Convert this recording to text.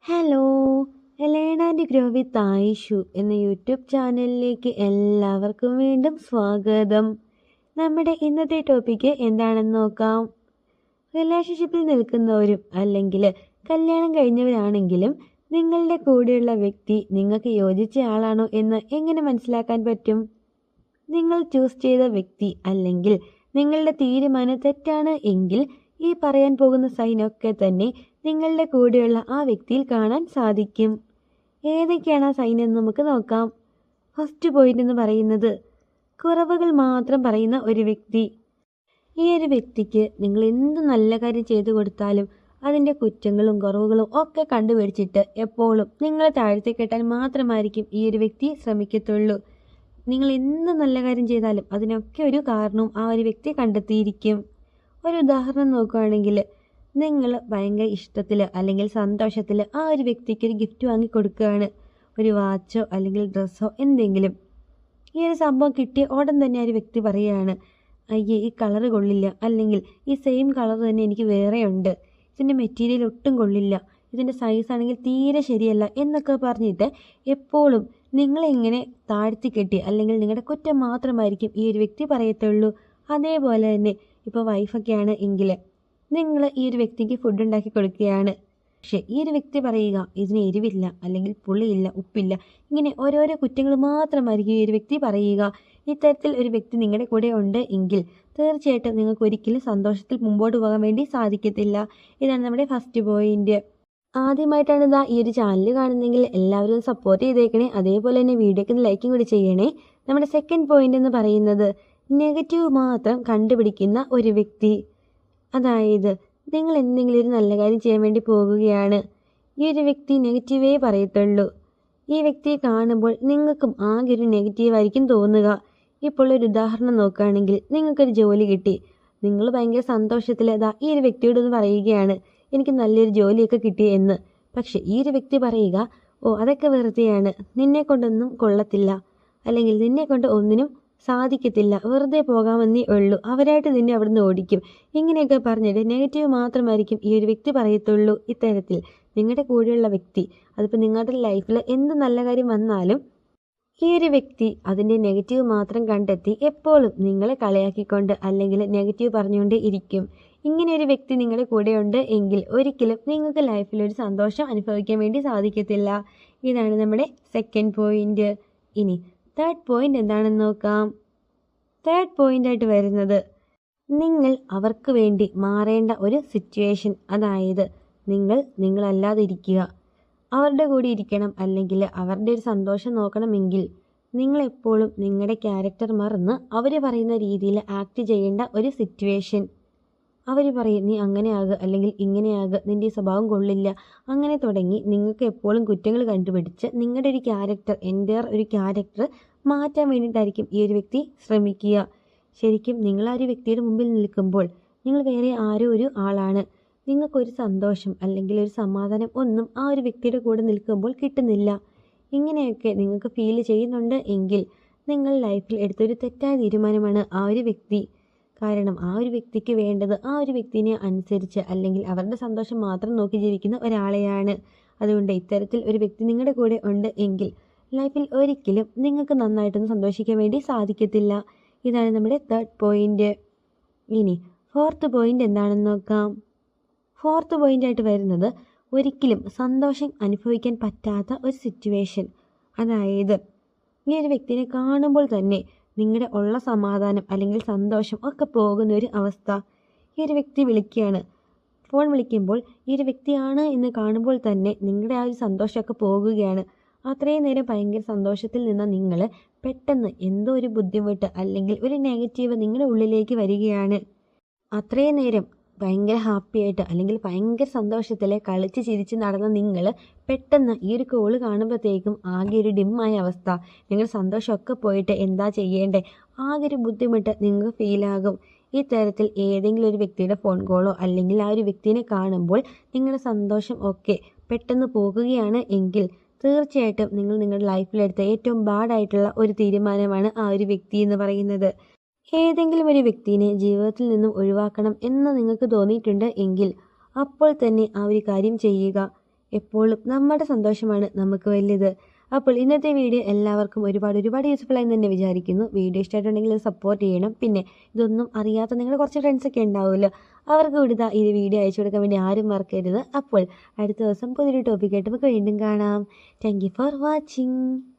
Hello, എലേണ and grow വിത്ത് ആയിഷു എന്ന YouTube ചാനലിലേക്ക് എല്ലാവർക്കും വീണ്ടും സ്വാഗതം. നമ്മുടെ ഇന്നത്തെ ടോപ്പിക്ക് എന്താണെന്ന് നോക്കാം. റിലേഷൻഷിപ്പിൽ നിൽക്കുന്നവരും അല്ലെങ്കിൽ കല്യാണം കഴിഞ്ഞവരാണെങ്കിലും നിങ്ങളുടെ കൂടെയുള്ള വ്യക്തി നിങ്ങൾക്ക് യോജിച്ച ആളാണോ എന്ന് എങ്ങനെ മനസ്സിലാക്കാൻ പറ്റും? നിങ്ങൾ ചൂസ് ചെയ്ത വ്യക്തി അല്ലെങ്കിൽ നിങ്ങളുടെ തീരുമാനം തെറ്റാണ് എങ്കിൽ ഈ പറയാൻ പോകുന്ന സൈനൊക്കെ തന്നെ നിങ്ങളുടെ കൂടെയുള്ള ആ വ്യക്തിയിൽ കാണാൻ സാധിക്കും. ഏതൊക്കെയാണ് ആ സൈൻ എന്ന് നമുക്ക് നോക്കാം. ഫസ്റ്റ് പോയിന്റ് എന്ന് പറയുന്നത് കുറവുകൾ മാത്രം പറയുന്ന ഒരു വ്യക്തി. ഈ ഒരു വ്യക്തിക്ക് നിങ്ങൾ എന്ത് നല്ല കാര്യം ചെയ്തു കൊടുത്താലും അതിൻ്റെ കുറ്റങ്ങളും കുറവുകളും ഒക്കെ കണ്ടുപിടിച്ചിട്ട് എപ്പോഴും നിങ്ങളെ താഴ്ത്തി കെട്ടാൻ മാത്രമായിരിക്കും ഈ ഒരു വ്യക്തി ശ്രമിക്കത്തുള്ളൂ. നിങ്ങൾ എന്ത് നല്ല കാര്യം ചെയ്താലും അതിനൊക്കെ ഒരു കാരണവും ആ ഒരു വ്യക്തി കണ്ടെത്തിയിരിക്കും. ഒരു ഉദാഹരണം നോക്കുകയാണെങ്കിൽ നിങ്ങൾ ഭയങ്കര ഇഷ്ടത്തിൽ അല്ലെങ്കിൽ സന്തോഷത്തിൽ ആ ഒരു വ്യക്തിക്ക് ഒരു ഗിഫ്റ്റ് വാങ്ങി കൊടുക്കുകയാണ്, ഒരു വാച്ചോ അല്ലെങ്കിൽ ഡ്രസ്സോ എന്തെങ്കിലും. ഈ ഒരു സംഭവം കിട്ടിയ ഉടൻ തന്നെ ആ ഒരു വ്യക്തി പറയുകയാണ്, അയ്യേ ഈ കളറ് കൊള്ളില്ല, അല്ലെങ്കിൽ ഈ സെയിം കളർ തന്നെ എനിക്ക് വേറെ ഉണ്ട്, ഇതിൻ്റെ മെറ്റീരിയൽ ഒട്ടും കൊള്ളില്ല, ഇതിൻ്റെ സൈസ് ആണെങ്കിൽ തീരെ ശരിയല്ല എന്നൊക്കെ പറഞ്ഞിട്ട് എപ്പോഴും നിങ്ങളെങ്ങനെ താഴ്ത്തി കെട്ടി അല്ലെങ്കിൽ നിങ്ങളുടെ കുറ്റം മാത്രമായിരിക്കും ഈ ഒരു വ്യക്തി പറയത്തുള്ളൂ. അതേപോലെ തന്നെ ഇപ്പോൾ വൈഫൊക്കെയാണ് എങ്കിൽ നിങ്ങൾ ഈ ഒരു വ്യക്തിക്ക് ഫുഡ് ഉണ്ടാക്കി കൊടുക്കുകയാണ്, പക്ഷേ ഈ ഒരു വ്യക്തി പറയുക ഇതിന് എരിവില്ല, അല്ലെങ്കിൽ പുളിയില്ല, ഉപ്പില്ല, ഇങ്ങനെ ഓരോരോ കുറ്റങ്ങൾ മാത്രമായിരിക്കും ഈ ഒരു വ്യക്തി പറയുക. ഇത്തരത്തിൽ ഒരു വ്യക്തി നിങ്ങളുടെ കൂടെ ഉണ്ട് എങ്കിൽ തീർച്ചയായിട്ടും നിങ്ങൾക്ക് ഒരിക്കലും സന്തോഷത്തിൽ മുമ്പോട്ട് പോകാൻ വേണ്ടി സാധിക്കത്തില്ല. ഇതാണ് നമ്മുടെ ഫസ്റ്റ് പോയിന്റ്. ആദ്യമായിട്ടാണ് ഇതാ ഈ ഒരു ചാനൽ കാണുന്നതെങ്കിൽ എല്ലാവരും സപ്പോർട്ട് ചെയ്തേക്കണേ. അതേപോലെ തന്നെ വീഡിയോക്ക് ലൈക്കും കൂടി ചെയ്യണേ. നമ്മുടെ സെക്കൻഡ് പോയിന്റ് എന്ന് പറയുന്നത് നെഗറ്റീവ് മാത്രം കണ്ടുപിടിക്കുന്ന ഒരു വ്യക്തി. അതായത് നിങ്ങൾ എന്തെങ്കിലും ഒരു നല്ല കാര്യം ചെയ്യാൻ വേണ്ടി പോകുകയാണ്, ഈ ഒരു വ്യക്തി നെഗറ്റീവേ പറയത്തുള്ളൂ. ഈ വ്യക്തിയെ കാണുമ്പോൾ നിങ്ങൾക്കും ആകെ ഒരു നെഗറ്റീവായിരിക്കും തോന്നുക. ഇപ്പോൾ ഒരു ഉദാഹരണം നോക്കുകയാണെങ്കിൽ നിങ്ങൾക്കൊരു ജോലി കിട്ടി, നിങ്ങൾ ഭയങ്കര സന്തോഷത്തിൽ അതാ ഈ ഒരു വ്യക്തിയോടൊന്ന് പറയുകയാണ്, എനിക്ക് നല്ലൊരു ജോലിയൊക്കെ കിട്ടി എന്ന്. പക്ഷെ ഈ ഒരു വ്യക്തി പറയുക, ഓ അതൊക്കെ വെറുതെയാണ്, നിന്നെ കൊണ്ടൊന്നും കൊള്ളത്തില്ല, അല്ലെങ്കിൽ നിന്നെ കൊണ്ട് ഒന്നിനും സാധിക്കത്തില്ല, വെറുതെ പോകാമെന്നേ ഉള്ളൂ, അവരായിട്ട് നിന്നെ അവിടുന്ന് ഓടിക്കും, ഇങ്ങനെയൊക്കെ പറഞ്ഞിട്ട് നെഗറ്റീവ് മാത്രമായിരിക്കും ഈ ഒരു വ്യക്തി പറയത്തുള്ളൂ. ഇത്തരത്തിൽ നിങ്ങളുടെ കൂടെയുള്ള വ്യക്തി അതിപ്പോൾ നിങ്ങളുടെ ലൈഫിൽ എന്ത് നല്ല കാര്യം വന്നാലും ഈ ഒരു വ്യക്തി അതിൻ്റെ നെഗറ്റീവ് മാത്രം കണ്ടെത്തി എപ്പോഴും നിങ്ങളെ കളിയാക്കിക്കൊണ്ട് അല്ലെങ്കിൽ നെഗറ്റീവ് പറഞ്ഞുകൊണ്ട് ഇരിക്കും. ഇങ്ങനെ ഒരു വ്യക്തി നിങ്ങളുടെ കൂടെയുണ്ട് എങ്കിൽ ഒരിക്കലും നിങ്ങൾക്ക് ലൈഫിൽ ഒരു സന്തോഷം അനുഭവിക്കാൻ വേണ്ടി സാധിക്കത്തില്ല. ഇതാണ് നമ്മുടെ സെക്കൻഡ് പോയിന്റ്. ഇനി തേർഡ് പോയിന്റ് എന്താണെന്ന് നോക്കാം. തേർഡ് പോയിന്റായിട്ട് വരുന്നത് നിങ്ങൾ അവർക്ക് വേണ്ടി മാറേണ്ട ഒരു സിറ്റുവേഷൻ. അതായത് നിങ്ങളല്ലാതെ ഇരിക്കുക, അവരുടെ കൂടെ ഇരിക്കണം, അല്ലെങ്കിൽ അവരുടെ ഒരു സന്തോഷം നോക്കണമെങ്കിൽ നിങ്ങളെപ്പോഴും നിങ്ങളുടെ ക്യാരക്ടർ മറന്ന് അവർ പറയുന്ന രീതിയിൽ ആക്ട് ചെയ്യേണ്ട ഒരു സിറ്റുവേഷൻ. അവർ പറയും നീ അങ്ങനെ ആകുക, അല്ലെങ്കിൽ ഇങ്ങനെ ആകുക, നിൻ്റെ സ്വഭാവം കൊള്ളില്ല, അങ്ങനെ തുടങ്ങി നിങ്ങൾക്ക് എപ്പോഴും കുറ്റങ്ങൾ കണ്ടുപിടിച്ച് നിങ്ങളുടെ ഒരു ക്യാരക്ടർ ഒരു ക്യാരക്ടർ മാറ്റാൻ വേണ്ടിയിട്ടായിരിക്കും ഈ ഒരു വ്യക്തി ശ്രമിക്കുക. ശരിക്കും നിങ്ങൾ ആ ഒരു വ്യക്തിയുടെ മുമ്പിൽ നിൽക്കുമ്പോൾ നിങ്ങൾ വേറെ ആരോ ഒരു ആളാണ്. നിങ്ങൾക്കൊരു സന്തോഷം അല്ലെങ്കിൽ ഒരു സമാധാനം ഒന്നും ആ ഒരു വ്യക്തിയുടെ കൂടെ നിൽക്കുമ്പോൾ കിട്ടുന്നില്ല. ഇങ്ങനെയൊക്കെ നിങ്ങൾക്ക് ഫീൽ ചെയ്യുന്നുണ്ട് എങ്കിൽ നിങ്ങൾ ലൈഫിൽ എടുത്തൊരു തെറ്റായ തീരുമാനമാണ് ആ ഒരു വ്യക്തി. കാരണം ആ ഒരു വ്യക്തിക്ക് വേണ്ടത് ആ ഒരു വ്യക്തിനെ അനുസരിച്ച് അല്ലെങ്കിൽ അവരുടെ സന്തോഷം മാത്രം നോക്കി ജീവിക്കുന്ന ഒരാളെയാണ്. അതുകൊണ്ട് ഇത്തരത്തിൽ ഒരു വ്യക്തി നിങ്ങളുടെ കൂടെ ഉണ്ട് എങ്കിൽ ലൈഫിൽ ഒരിക്കലും നിങ്ങൾക്ക് നന്നായിട്ടൊന്നും സന്തോഷിക്കാൻ വേണ്ടി സാധിക്കത്തില്ല. ഇതാണ് നമ്മുടെ തേർഡ് പോയിന്റ്. ഇനി ഫോർത്ത് പോയിന്റ് എന്താണെന്ന് നോക്കാം. ഫോർത്ത് പോയിന്റായിട്ട് വരുന്നത് ഒരിക്കലും സന്തോഷം അനുഭവിക്കാൻ പറ്റാത്ത ഒരു സിറ്റുവേഷൻ. അതായത് ഈ ഒരു വ്യക്തിനെ കാണുമ്പോൾ തന്നെ നിങ്ങളുടെ ഉള്ള സമാധാനം അല്ലെങ്കിൽ സന്തോഷം ഒക്കെ പോകുന്ന ഒരു അവസ്ഥ. ഈ ഒരു വ്യക്തി വിളിക്കുകയാണ്, ഫോൺ വിളിക്കുമ്പോൾ ഈ ഒരു വ്യക്തിയാണ് എന്ന് കാണുമ്പോൾ തന്നെ നിങ്ങളുടെ ആ ഒരു സന്തോഷമൊക്കെ പോകുകയാണ്. അത്രയും നേരം ഭയങ്കര സന്തോഷത്തിൽ നിന്ന നിങ്ങൾ പെട്ടെന്ന് എന്തോ ഒരു ബുദ്ധിമുട്ട് അല്ലെങ്കിൽ ഒരു നെഗറ്റീവ് നിങ്ങളുടെ ഉള്ളിലേക്ക് വരികയാണ്. അത്രയും നേരം ഭയങ്കര ഹാപ്പി ആയിട്ട് അല്ലെങ്കിൽ ഭയങ്കര സന്തോഷത്തിൽ കളിച്ച് ചിരിച്ച് നടന്ന നിങ്ങൾ പെട്ടെന്ന് ഈ ഒരു കോള് കാണുമ്പോഴത്തേക്കും ആകെ ഒരു ഡിമ്മായ അവസ്ഥ, നിങ്ങളുടെ സന്തോഷമൊക്കെ പോയിട്ട് എന്താ ചെയ്യേണ്ടേ, ആകെ ഒരു ബുദ്ധിമുട്ട് നിങ്ങൾക്ക് ഫീലാകും. ഈ തരത്തിൽ ഏതെങ്കിലും ഒരു വ്യക്തിയുടെ ഫോൺ കോളോ അല്ലെങ്കിൽ ആ ഒരു വ്യക്തിനെ കാണുമ്പോൾ നിങ്ങളുടെ സന്തോഷം ഒക്കെ പെട്ടെന്ന് പോകുകയാണ് എങ്കിൽ തീർച്ചയായിട്ടും നിങ്ങൾ നിങ്ങളുടെ ലൈഫിലെടുത്ത ഏറ്റവും ബാഡായിട്ടുള്ള ഒരു തീരുമാനമാണ് ആ ഒരു വ്യക്തി എന്ന് പറയുന്നത്. ഏതെങ്കിലും ഒരു വ്യക്തിയെ ജീവിതത്തിൽ നിന്നും ഒഴിവാക്കണം എന്ന് നിങ്ങൾക്ക് തോന്നിയിട്ടുണ്ട് എങ്കിൽ അപ്പോൾ തന്നെ ആ ഒരു കാര്യം ചെയ്യുക. എപ്പോഴും നമ്മുടെ സന്തോഷമാണ് നമുക്ക് വലുത്. അപ്പോൾ ഇന്നത്തെ വീഡിയോ എല്ലാവർക്കും ഒരുപാട് യൂസ്ഫുൾ ആയി തന്നെ വിചാരിക്കുന്നു. വീഡിയോ ഇഷ്ടമായിട്ടുണ്ടെങ്കിൽ സപ്പോർട്ട് ചെയ്യണം. പിന്നെ ഇതൊന്നും അറിയാത്ത നിങ്ങളുടെ കുറച്ച് ഫ്രണ്ട്സൊക്കെ ഉണ്ടാവുമല്ലോ, അവർക്ക് കൂടി ഈ വീഡിയോ അയച്ചു കൊടുക്കാൻ വേണ്ടി ആരും മറക്കരുത്. അപ്പോൾ അടുത്ത ദിവസം പുതിയൊരു ടോപ്പിക്കായിട്ട് നമുക്ക് വീണ്ടും കാണാം. Thank you for watching.